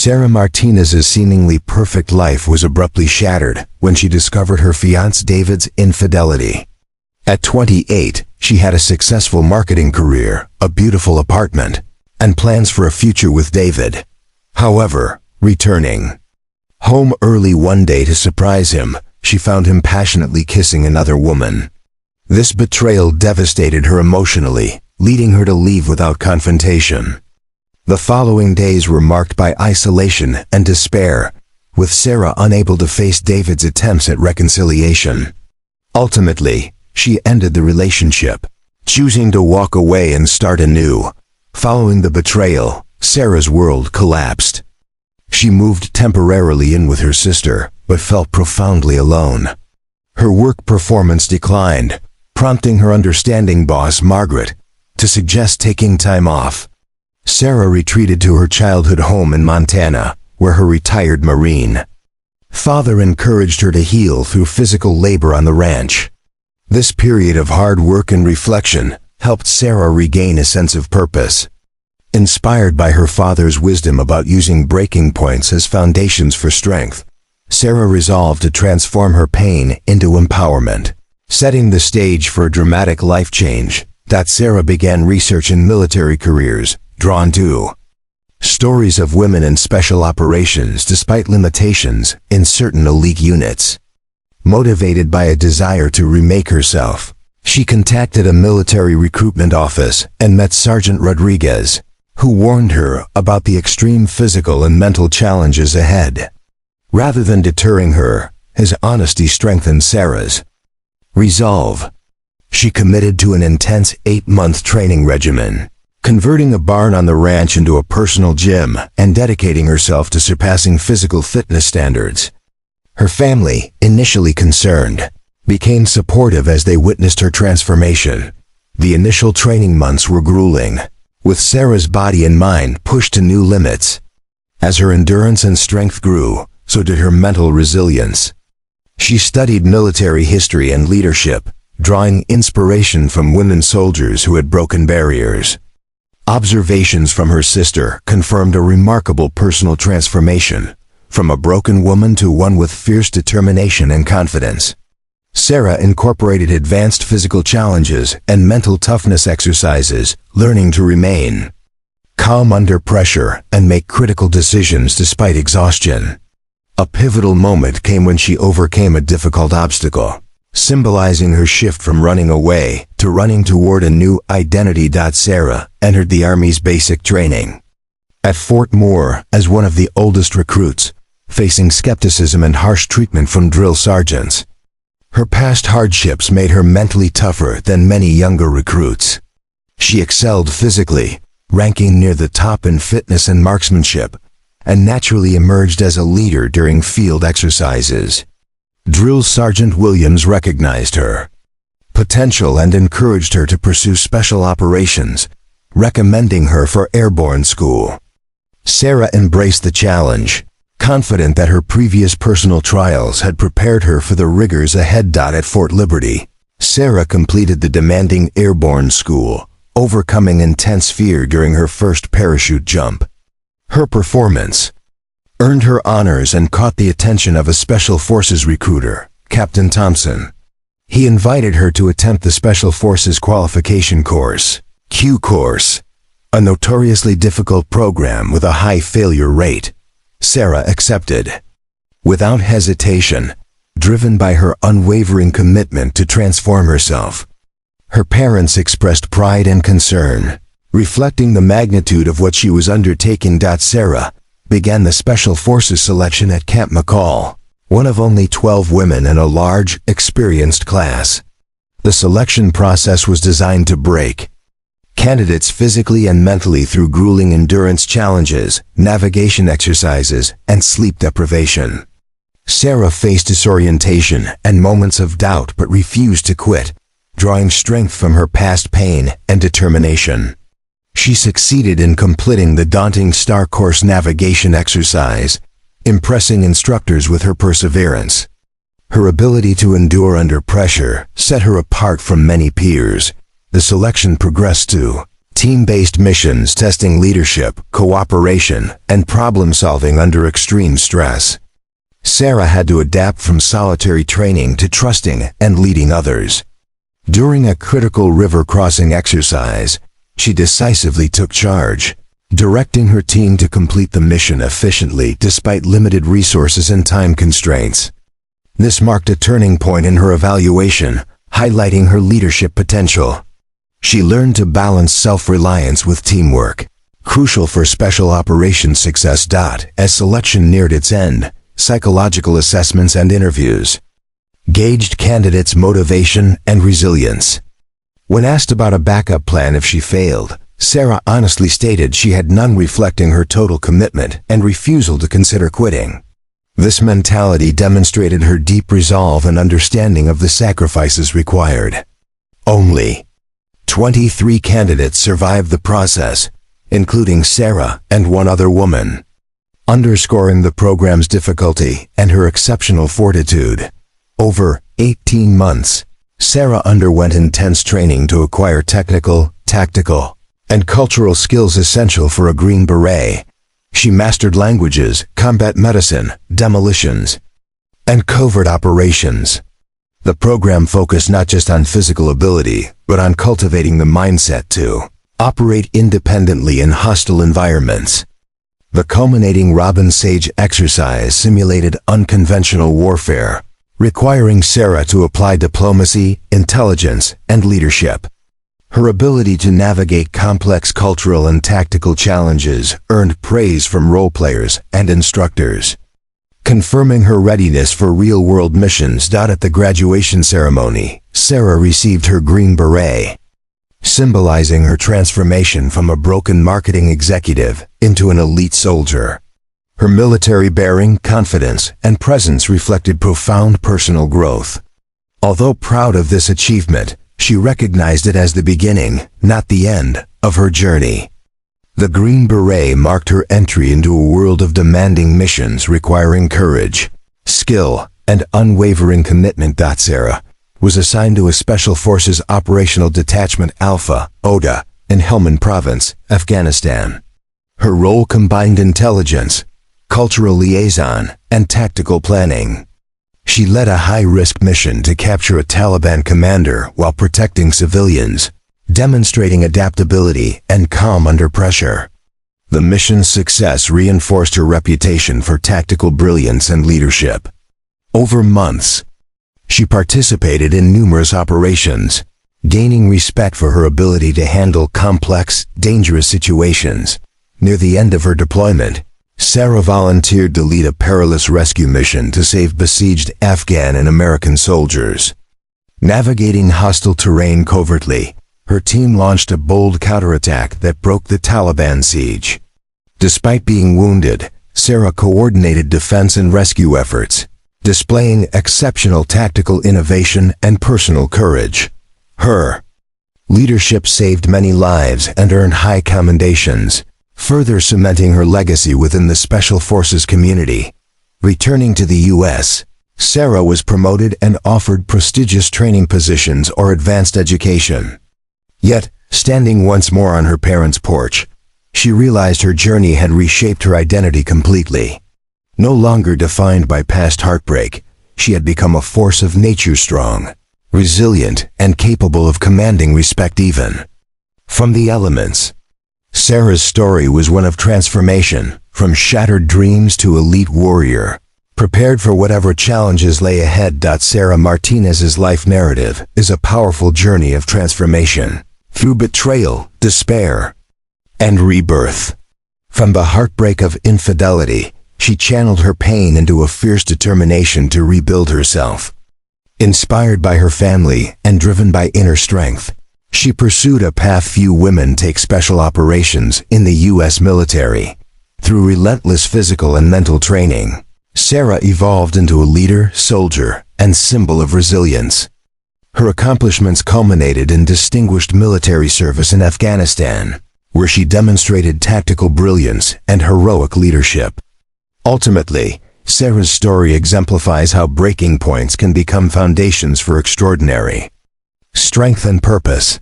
Sarah Martinez's seemingly perfect life was abruptly shattered when she discovered her fiancé David's infidelity. At 28, she had a successful marketing career, a beautiful apartment, and plans for a future with David. However, returning home early one day to surprise him, she found him passionately kissing another woman. This betrayal devastated her emotionally, leading her to leave without confrontation. The following days were marked by isolation and despair, with Sarah unable to face David's attempts at reconciliation. Ultimately, she ended the relationship, choosing to walk away and start anew. Following the betrayal, Sarah's world collapsed. She moved temporarily in with her sister, but felt profoundly alone. Her work performance declined, prompting her understanding boss, Margaret, to suggest taking time off. Sarah retreated to her childhood home in Montana, where her retired Marine father encouraged her to heal through physical labor on the ranch. This period of hard work and reflection helped Sarah regain a sense of purpose. Inspired by her father's wisdom about using breaking points as foundations for strength, Sarah resolved to transform her pain into empowerment. Setting the stage for a dramatic life change, Sarah began research in military careers, drawn to stories of women in special operations despite limitations in certain elite units. Motivated by a desire to remake herself, she contacted a military recruitment office and met Sergeant Rodriguez, who warned her about the extreme physical and mental challenges ahead. Rather than deterring her, his honesty strengthened Sarah's resolve. She committed to an intense 8-month training regimen, converting a barn on the ranch into a personal gym and dedicating herself to surpassing physical fitness standards. Her family, initially concerned, became supportive as they witnessed her transformation. The initial training months were grueling, with Sarah's body and mind pushed to new limits. As her endurance and strength grew, so did her mental resilience. She studied military history and leadership, drawing inspiration from women soldiers who had broken barriers. Observations from her sister confirmed a remarkable personal transformation, from a broken woman to one with fierce determination and confidence. Sarah incorporated advanced physical challenges and mental toughness exercises, learning to remain calm under pressure and make critical decisions despite exhaustion. A pivotal moment came when she overcame a difficult obstacle, symbolizing her shift from running away to running toward a new identity. Sarah entered the Army's basic training at Fort Moore as one of the oldest recruits, facing skepticism and harsh treatment from drill sergeants. Her past hardships made her mentally tougher than many younger recruits. She excelled physically, ranking near the top in fitness and marksmanship, and naturally emerged as a leader during field exercises. Drill Sergeant Williams recognized her potential and encouraged her to pursue special operations, recommending her for airborne school. Sarah embraced the challenge, confident that her previous personal trials had prepared her for the rigors ahead. At Fort Liberty, Sarah completed the demanding airborne school, overcoming intense fear during her first parachute jump. Her performance earned her honors and caught the attention of a Special Forces recruiter, Captain Thompson. He invited her to attempt the Special Forces Qualification Course, Q Course, a notoriously difficult program with a high failure rate. Sarah accepted without hesitation, driven by her unwavering commitment to transform herself. Her parents expressed pride and concern, reflecting the magnitude of what she was undertaking. Sarah began the Special Forces selection at Camp McCall, one of only 12 women in a large, experienced class. The selection process was designed to break candidates physically and mentally through grueling endurance challenges, navigation exercises, and sleep deprivation. Sarah faced disorientation and moments of doubt but refused to quit, drawing strength from her past pain and determination. She succeeded in completing the daunting Star Course navigation exercise, impressing instructors with her perseverance. Her ability to endure under pressure set her apart from many peers. The selection progressed to team-based missions testing leadership, cooperation, and problem-solving under extreme stress. Sarah had to adapt from solitary training to trusting and leading others. During a critical river crossing exercise, she decisively took charge, directing her team to complete the mission efficiently despite limited resources and time constraints. This marked a turning point in her evaluation, highlighting her leadership potential. She learned to balance self-reliance with teamwork, crucial for special operations success. As selection neared its end, psychological assessments and interviews gauged candidates' motivation and resilience. When asked about a backup plan if she failed, Sarah honestly stated she had none, reflecting her total commitment and refusal to consider quitting. This mentality demonstrated her deep resolve and understanding of the sacrifices required. Only 23 candidates survived the process, including Sarah and one other woman, underscoring the program's difficulty and her exceptional fortitude. Over 18 months, Sarah underwent intense training to acquire technical, tactical, and cultural skills essential for a Green Beret. She mastered languages, combat medicine, demolitions, and covert operations. The program focused not just on physical ability, but on cultivating the mindset to operate independently in hostile environments. The culminating Robin Sage exercise simulated unconventional warfare, requiring Sarah to apply diplomacy, intelligence, and leadership. Her ability to navigate complex cultural and tactical challenges earned praise from role players and instructors, confirming her readiness for real-world missions. At the graduation ceremony, Sarah received her Green Beret, symbolizing her transformation from a broken marketing executive into an elite soldier. Her military bearing, confidence, and presence reflected profound personal growth. Although proud of this achievement, she recognized it as the beginning, not the end, of her journey. The Green Beret marked her entry into a world of demanding missions requiring courage, skill, and unwavering commitment. Sarah was assigned to a Special Forces Operational Detachment Alpha, ODA, in Helmand Province, Afghanistan. Her role combined intelligence, cultural liaison, and tactical planning. She led a high-risk mission to capture a Taliban commander while protecting civilians, demonstrating adaptability and calm under pressure. The mission's success reinforced her reputation for tactical brilliance and leadership. Over months, she participated in numerous operations, gaining respect for her ability to handle complex, dangerous situations. Near the end of her deployment, Sarah volunteered to lead a perilous rescue mission to save besieged Afghan and American soldiers. Navigating hostile terrain covertly, her team launched a bold counterattack that broke the Taliban siege. Despite being wounded, Sarah coordinated defense and rescue efforts, displaying exceptional tactical innovation and personal courage. Her leadership saved many lives and earned high commendations, further cementing her legacy within the Special Forces community. Returning to the U.S., Sarah was promoted and offered prestigious training positions or advanced education. Yet, standing once more on her parents' porch, she realized her journey had reshaped her identity completely. No longer defined by past heartbreak, she had become a force of nature, strong, resilient, and capable of commanding respect even from the elements. Sarah's story was one of transformation, from shattered dreams to elite warrior, prepared for whatever challenges lay ahead. Sarah Martinez's life narrative is a powerful journey of transformation, through betrayal, despair, and rebirth. From the heartbreak of infidelity, she channeled her pain into a fierce determination to rebuild herself. Inspired by her family and driven by inner strength, she pursued a path few women take: special operations in the U.S. military. Through relentless physical and mental training, Sarah evolved into a leader, soldier, and symbol of resilience. Her accomplishments culminated in distinguished military service in Afghanistan, where she demonstrated tactical brilliance and heroic leadership. Ultimately, Sarah's story exemplifies how breaking points can become foundations for extraordinary strength and purpose.